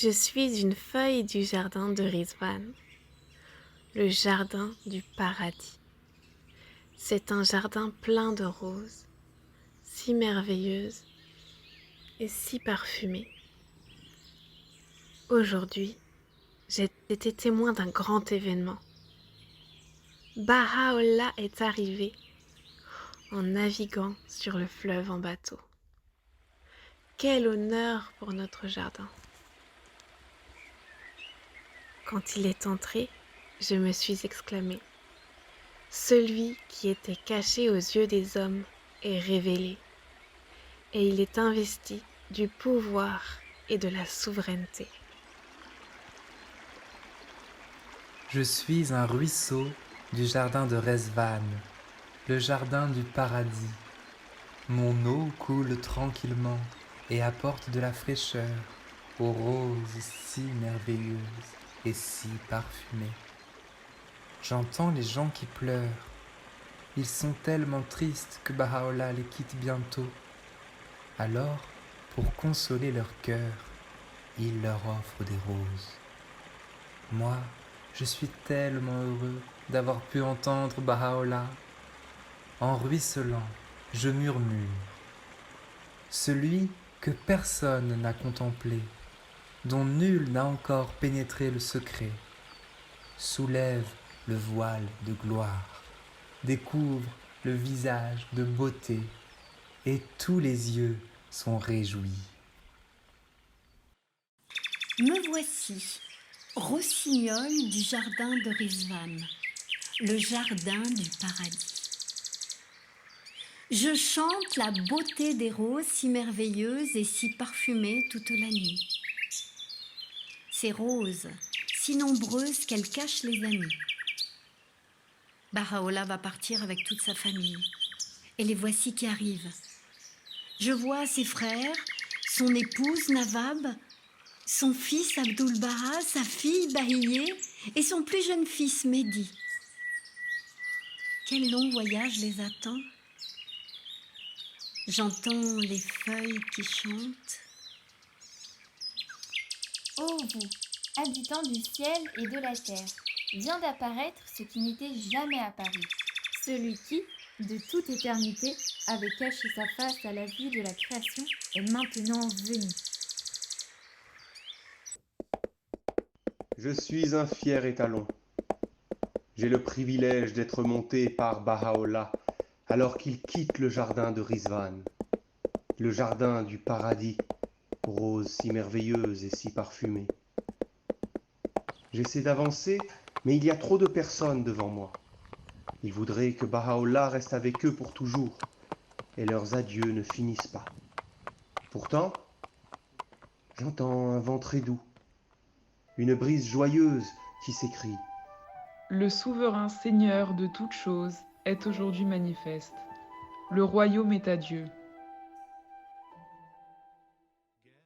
Je suis une feuille du jardin de Rizwan, le jardin du paradis. C'est un jardin plein de roses, si merveilleuses et si parfumées. Aujourd'hui, j'ai été témoin d'un grand événement. Baha'u'llah est arrivé en naviguant sur le fleuve en bateau. Quel honneur pour notre jardin! Quand il est entré, je me suis exclamée: celui qui était caché aux yeux des hommes est révélé, et il est investi du pouvoir et de la souveraineté. Je suis un ruisseau du jardin de Rezvan, le jardin du paradis. Mon eau coule tranquillement et apporte de la fraîcheur aux roses si merveilleuses et si parfumées. J'entends les gens qui pleurent. Ils sont tellement tristes que Baha'u'llah les quitte bientôt. Alors, pour consoler leur cœur, il leur offre des roses. Moi, je suis tellement heureux d'avoir pu entendre Baha'u'llah. En ruisselant, je murmure. Celui que personne n'a contemplé, dont nul n'a encore pénétré le secret, soulève le voile de gloire, découvre le visage de beauté, et tous les yeux sont réjouis. Me voici, rossignol du jardin de Rizwan, le jardin du paradis. Je chante la beauté des roses si merveilleuses et si parfumées toute la nuit. Ces roses, si nombreuses qu'elles cachent les amis. Baha'u'llah va partir avec toute sa famille, et les voici qui arrivent. Je vois ses frères, son épouse Nawab, son fils Abdul-Baha, sa fille Bahiyé et son plus jeune fils Mehdi. Quel long voyage les attend. J'entends les feuilles qui chantent. Ô vous, habitants du ciel et de la terre, vient d'apparaître ce qui n'était jamais apparu. Celui qui, de toute éternité, avait caché sa face à la vue de la création est maintenant venu. Je suis un fier étalon. J'ai le privilège d'être monté par Baha'u'llah alors qu'il quitte le jardin de Rizwan, le jardin du paradis, aux roses si merveilleuses et si parfumées. J'essaie d'avancer, mais il y a trop de personnes devant moi. Ils voudraient que Baha'u'llah reste avec eux pour toujours, et leurs adieux ne finissent pas. Pourtant, j'entends un vent très doux, une brise joyeuse qui s'écrie. Le souverain Seigneur de toutes choses est aujourd'hui manifeste. Le royaume est à Dieu.